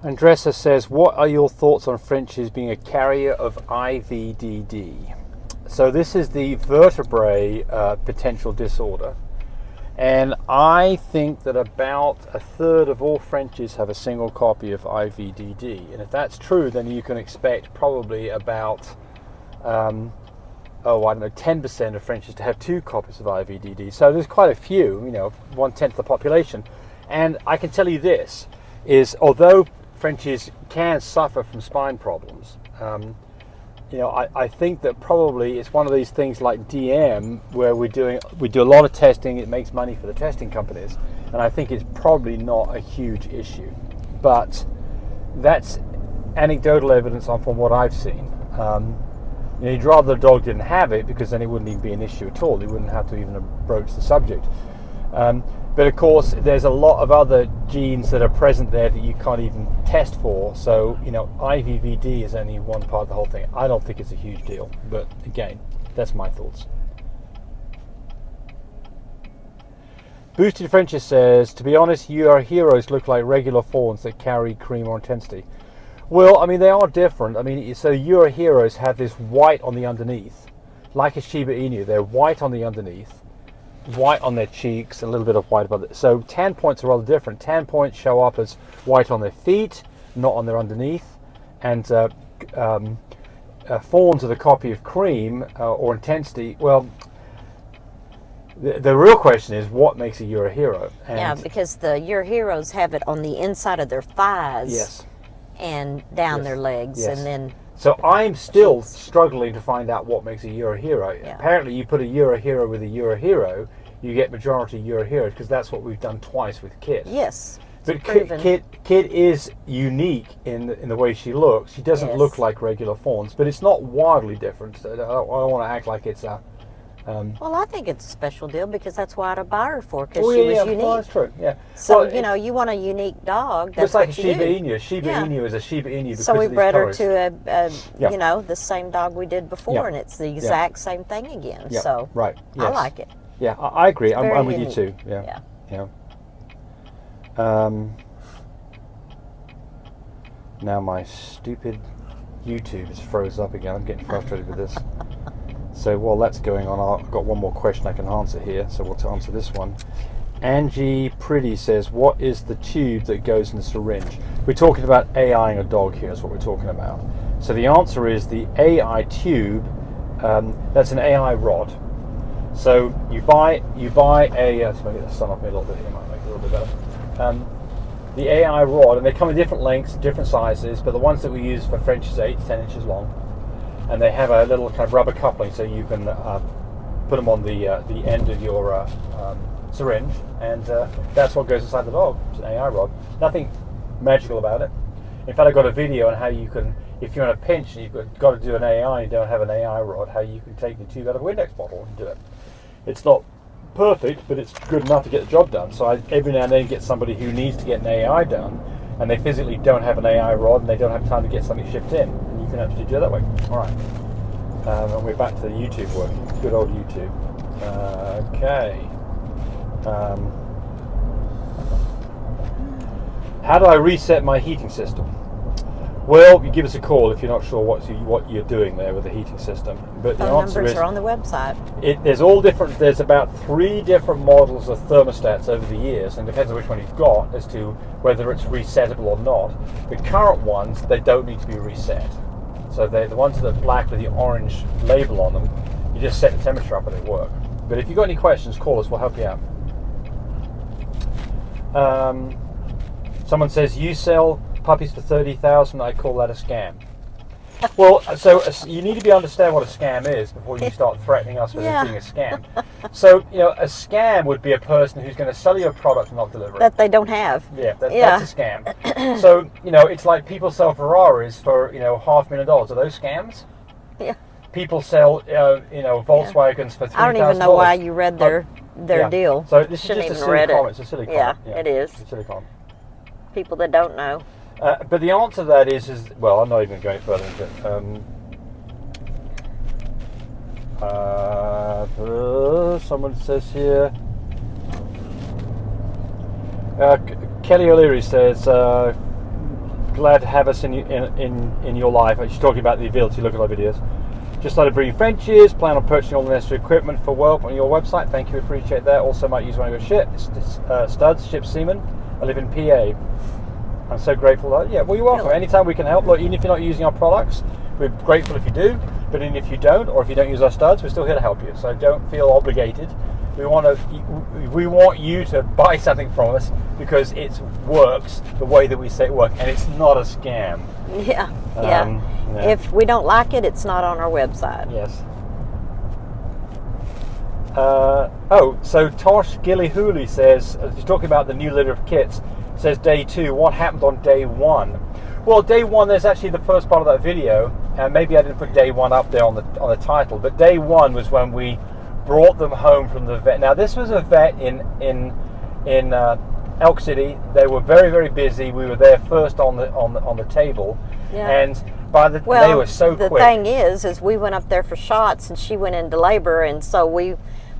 Andressa says, what are your thoughts on Frenchies being a carrier of IVDD? So this is the vertebrae potential disorder. And I think that about a third of all Frenchies have a single copy of IVDD. And if that's true, then you can expect probably about, 10% of Frenchies to have 2 copies of IVDD. So there's quite a few, 1/10 of the population. And I can tell you this, is although Frenchies can suffer from spine problems, I think that probably it's one of these things like DM where we do a lot of testing. It makes money for the testing companies, and I think it's probably not a huge issue. But that's anecdotal evidence from what I've seen. You'd rather the dog didn't have it, because then it wouldn't even be an issue at all. You wouldn't have to even broach the subject. But of course, there's a lot of other genes that are present there that you can't even test for. So, IVVD is only one part of the whole thing. I don't think it's a huge deal. But again, that's my thoughts. Boosted Frenchie says, to be honest, your heroes look like regular fawns that carry cream or intensity. Well, they are different. So your heroes have this white on the underneath, like a Shiba Inu. They're white on the underneath, white on their cheeks, a little bit of white above it. So tan points are rather different. Tan points show up as white on their feet, not on their underneath. And fawns are the copy of cream or intensity. Well, the real question is, what makes a Euro hero? And because the Euro heroes have it on the inside of their thighs. Yes. And down their legs, yes. and then. So I'm still struggling to find out what makes a Euro hero. Yeah. Apparently, you put a Euro hero with a Euro hero, you get majority Euro heroes, because that's what we've done twice with Kit. Yes. But Kit is unique in the way she looks. She doesn't look like regular fawns, but it's not wildly different. I don't want to act like it's a. Well, I think it's a special deal, because that's why I'd buy her for, because she was unique. Well, that's true. Yeah. So you want a unique dog. That's it's like what a Shiba Inu. Shiba Inu is a Shiba Inu because so we of these bred her colors. to the same dog we did before, and it's the exact same thing again. Yeah. So right. Yes. I like it. Yeah, I agree. It's I'm with unique. you too. Yeah. Now my stupid YouTube is froze up again. I'm getting frustrated with this. So while that's going on, I've got one more question I can answer here. So we'll answer this one. Angie Pretty says, what is the tube that goes in the syringe? We're talking about AIing a dog here is what we're talking about. So the answer is the AI tube. That's an AI rod. So you buy a, let's make the sun off me a little bit here, might make it a little bit better. The AI rod, and they come in different lengths, different sizes, but the ones that we use for French is 8 to 10 inches long. And they have a little kind of rubber coupling, so you can put them on the end of your syringe, and that's what goes inside the dog. It's an AI rod. Nothing magical about it. In fact, I got a video on how you can, if you're in a pinch and you've got to do an AI and you don't have an AI rod, how you can take the tube out of a Windex bottle and do it. It's not perfect, but it's good enough to get the job done. So I every now and then get somebody who needs to get an AI done, and they physically don't have an AI rod and they don't have time to get something shipped in. And you can actually do it that way. All right. And we're back to the YouTube working. Good old YouTube. Okay. How do I reset my heating system? Well, you give us a call if you're not sure what you're doing there with the heating system. But the Phone answer numbers is, are on the website. there's all different. There's about 3 different models of thermostats over the years, and it depends on which one you've got as to whether it's resettable or not. The current ones, they don't need to be reset. So they're the ones that are black with the orange label on them. You just set the temperature up and they work. But if you've got any questions, call us. We'll help you out. Someone says, you sell puppies for $30,000. I call that a scam. Well, so you need to understand what a scam is before you start threatening us with it being a scam. So, a scam would be a person who's going to sell you a product and not deliver it. That they don't have. Yeah, that's a scam. So, it's like people sell Ferraris for, $500,000. Are those scams? Yeah. People sell, Volkswagens for $3,000. I don't even know why you read their deal. So this is Shouldn't just a even silly read comment. it. It's a silly comment. Yeah, it is. It's a silly comment. People that don't know. But the answer to that is well, I'm not even going further into it. Someone says here, Kelly O'Leary says, glad to have us in your life. She's talking about the ability to look at our videos. Just started breeding Frenchies. Plan on purchasing all the necessary equipment for whelp on your website. Thank you, appreciate that. Also, might use one of your studs, ship semen. I live in PA. I'm so grateful. Yeah, well, you're welcome. Really? Anytime we can help. Look, even if you're not using our products, we're grateful if you do. But even if you don't, or if you don't use our studs, we're still here to help you. So don't feel obligated. We want you to buy something from us because it works the way that we say it works, and it's not a scam. Yeah, yeah. If we don't like it, it's not on our website. Yes. So Tosh Gillyhooley says, he's talking about the new litter of kits, says day 2, what happened on day 1? Well, day 1, there's actually the first part of that video, and maybe I didn't put day 1 up there on the title, but day 1 was when we brought them home from the vet. Now, this was a vet in Elk City. They were very, very busy. We were there first on the table, and they were so quick. The thing is we went up there for shots, and she went into labor, and so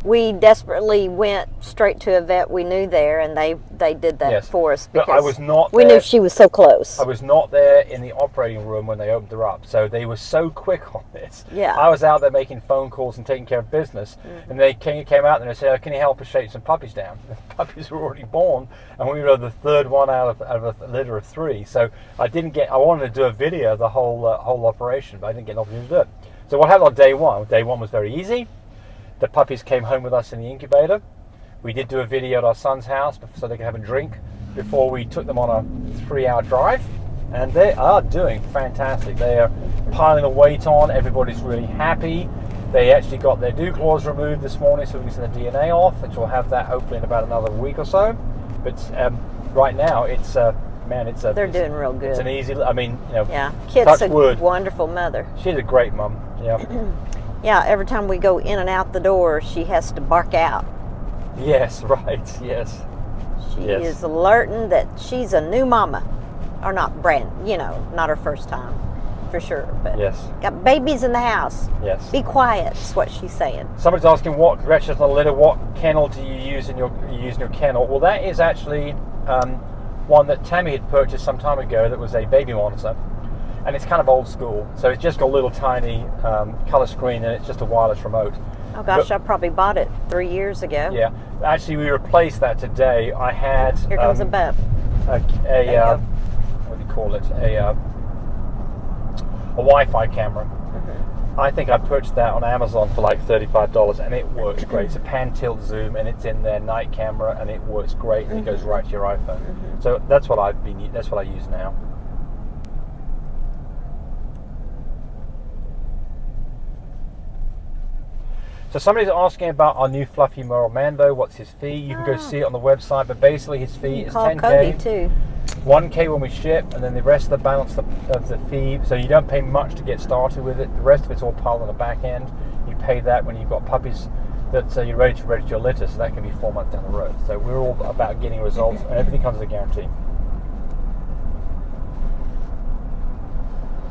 we desperately went straight to a vet we knew there, and they did that for us because but I was not we knew she was so close. I was not there in the operating room when they opened her up, so they were so quick on this. Yeah. I was out there making phone calls and taking care of business, and they came out there and said, "Can you help us shake some puppies down?" The puppies were already born, and we were the third one out of a litter of 3. So I wanted to do a video of the whole operation, but I didn't get an opportunity to do it. So what happened on day 1? Day 1 was very easy. The puppies came home with us in the incubator. We did do a video at our son's house so they could have a drink before we took them on a 3-hour drive. And they are doing fantastic. They are piling the weight on. Everybody's really happy. They actually got their dew claws removed this morning so we can send the DNA off, which we'll have that hopefully in about another week or so. But right now, they're doing real good. It's an easy, yeah, Kit's a wonderful mother. She's a great mom, yeah. Yeah, every time we go in and out the door, she has to bark out. Yes, right, yes. She is alerting that she's a new mama. Or not not her first time, for sure. But got babies in the house. Yes. Be quiet, is what she's saying. Somebody's asking, congratulations on the litter, what kennel do you use in your kennel? Well, that is actually one that Tammy had purchased some time ago that was a baby monitor. And it's kind of old school, so it's just got a little tiny color screen, and it's just a wireless remote. Oh gosh, I probably bought it 3 years ago. Yeah, actually we replaced that today. I had here comes a bump. What do you call it? A Wi-Fi camera. I think I purchased that on Amazon for like $35, and it works great. It's a pan tilt zoom, and it's in their night camera, and it works great, and it goes right to your iPhone. So that's what I use now. So somebody's asking about our new fluffy Merle Mando. What's his fee? You can go see it on the website, but basically his fee is $10K. Cody too. $1K when we ship, and then the rest of the balance of the fee. So you don't pay much to get started with it. The rest of it's all piled on the back end. You pay that when you've got puppies that you're ready to register your litter. So that can be 4 months down the road. So we're all about getting results, and everything comes with a guarantee.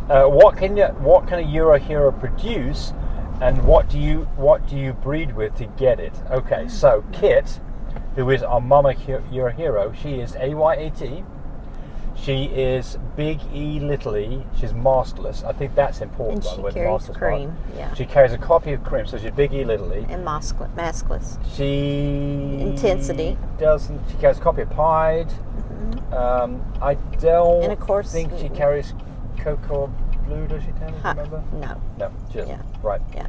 What can a Euro Hero produce? And what do you breed with to get it? Okay, so Kit, who is our mama Euro Hero, she is AYAT. She is Big E Little E. She's masterless. I think that's important, by the way. And she carries cream. Yeah. She carries a copy of cream, so she's Big E Little E. And maskless. She Intensity. doesn't. She carries a copy of Pied. I don't. And of course, think she carries Cocoa Blue. Does she? Tell me? Remember? No. She doesn't. Yeah. Right. Yeah.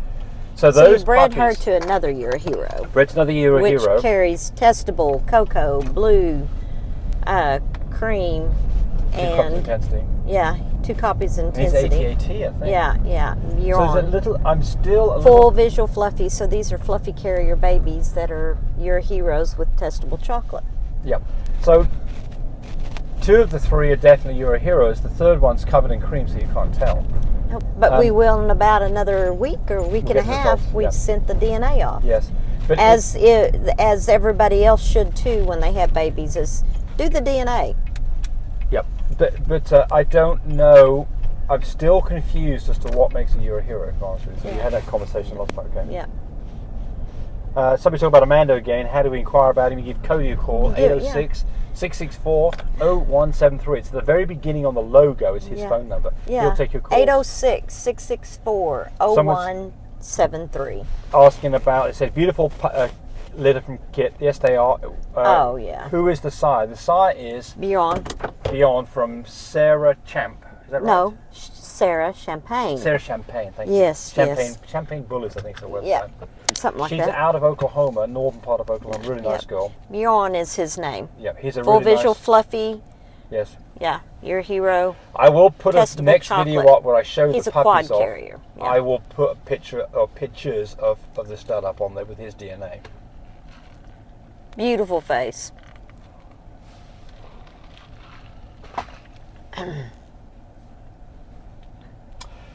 So those you bred puppies, her to another Euro Hero. Bred to another Euro Hero. Which carries testable, cocoa, blue, cream, Two copies intensity. Yeah, 2 copies intensity. And he's AT-AT, I think. Yeah. You're so on. I'm still a full visual fluffy. So these are fluffy carrier babies that are Euro Heroes with testable chocolate. Yep. So 2 of the 3 are definitely Euro Heroes. The third one's covered in cream, so you can't tell. But we will in about another week or week and a half. We've sent the DNA off. Yes. But as everybody else should too when they have babies, is do the DNA. Yep. But I don't know. I'm still confused as to what makes a Euro Hero, to be honest with you. So we had that conversation last time, okay? Yeah. Somebody talk about Amando again. How do we inquire about him? You give Cody a call, Yeah, 806-664-0173. It's the very beginning on the logo is his phone number. Yeah. He'll take your call. 806-664-0173. Asking about, it says, beautiful litter from Kit. Yes, they are. Oh, yeah. Who is the sire? The sire is Beyond from Sarah Champ. Is that right? No, Sarah Champagne. Sarah Champagne, thank you. Yes, Champagne Bullies, I think is the website. Yeah, something like She's that. out of Oklahoma, northern part of Oklahoma. Really nice girl. Bjorn is his name. Yeah, he's a Full really visual, nice, fluffy. Yes. Yeah, your hero. I will put a next chocolate. video up where I show He's the a quad puppies off. carrier. Yeah. I will put a picture or pictures of the stud up on there with his DNA. Beautiful face.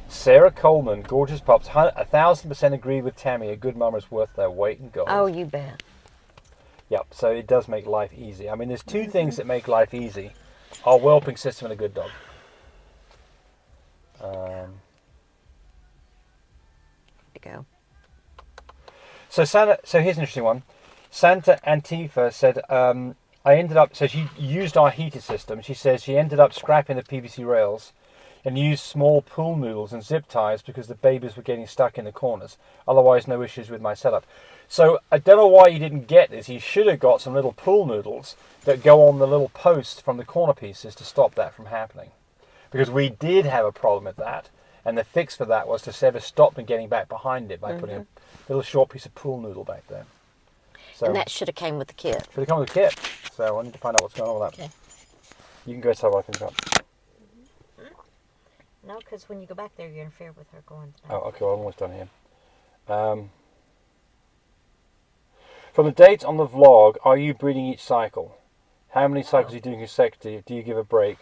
Sarah Coleman, gorgeous pups. 1,000% agree with Tammy. A good mama is worth their weight in gold. Oh, you bet. Yep. So it does make life easy. I mean, there's two things that make life easy: our whelping system and a good dog. To go. So here's an interesting one. Santa Antifa said, I ended up, so she used our heater system. She says she ended up scrapping the PVC rails and used small pool noodles and zip ties because the babies were getting stuck in the corners. Otherwise, no issues with my setup. So I don't know why you didn't get this. You should have got some little pool noodles that go on the little post from the corner pieces to stop that from happening. Because we did have a problem with that. And the fix for that was to sort of stop them getting back behind it by putting a little short piece of pool noodle back there. So, And that should have came with the kit. should have come with a kit. So I need to find out what's going on with that. Okay. You can go tell what I think about. No, because when you go back there, you interfere with her going. Oh, okay. Well, I'm almost done here. From the dates on the vlog, are you breeding each cycle? How many cycles are you doing consecutively? Do you give a break?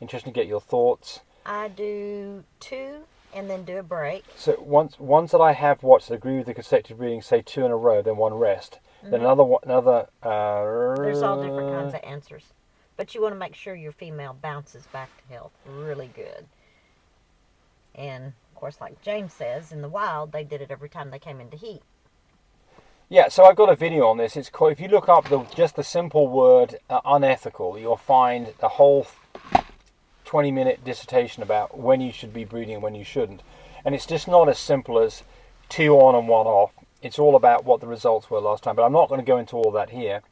Interesting to get your thoughts. I do 2 and then do a break. So ones that I have watched that agree with the consecutive breeding, say 2 in a row, then 1 rest. Then another. There's all different kinds of answers, but you want to make sure your female bounces back to health really good. And of course, like James says, in the wild, they did it every time they came into heat. Yeah, so I've got a video on this. It's called, if you look up just the simple word unethical, you'll find a whole 20-minute dissertation about when you should be breeding and when you shouldn't. And it's just not as simple as 2 on and 1 off. It's all about what the results were last time. But I'm not going to go into all that here.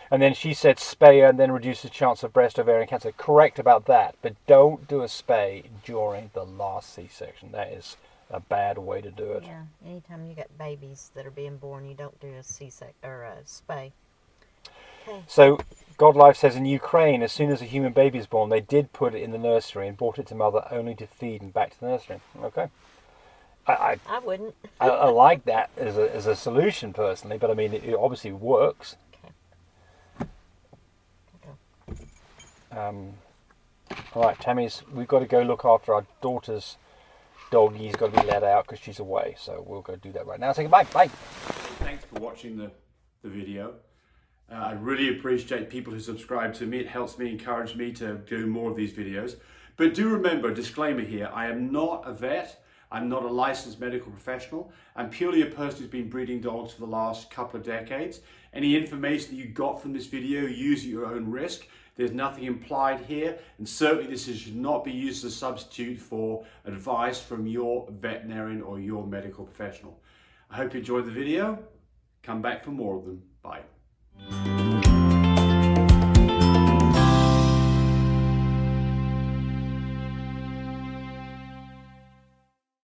And then she said spay and then reduce the chance of breast ovarian cancer. Correct about that. But don't do a spay during the last C-section. That is a bad way to do it. Yeah, anytime you got babies that are being born, you don't do a C-section or a spay. Okay. So God Life says in Ukraine, as soon as a human baby is born, they did put it in the nursery and brought it to mother only to feed and back to the nursery. Okay. I wouldn't. I like that as a solution personally, but I mean it obviously works. Okay. All right, we've got to go look after our daughter's dog. He's got to be let out because she's away, so we'll go do that right now. Say goodbye. Bye. Thanks for watching the video. I really appreciate people who subscribe to me. It helps me, encourage me to do more of these videos. But do remember, disclaimer here, I am not a vet. I'm not a licensed medical professional. I'm purely a person who's been breeding dogs for the last couple of decades. Any information that you got from this video, use at your own risk. There's nothing implied here, and certainly this should not be used as a substitute for advice from your veterinarian or your medical professional. I hope you enjoyed the video. Come back for more of them. Bye.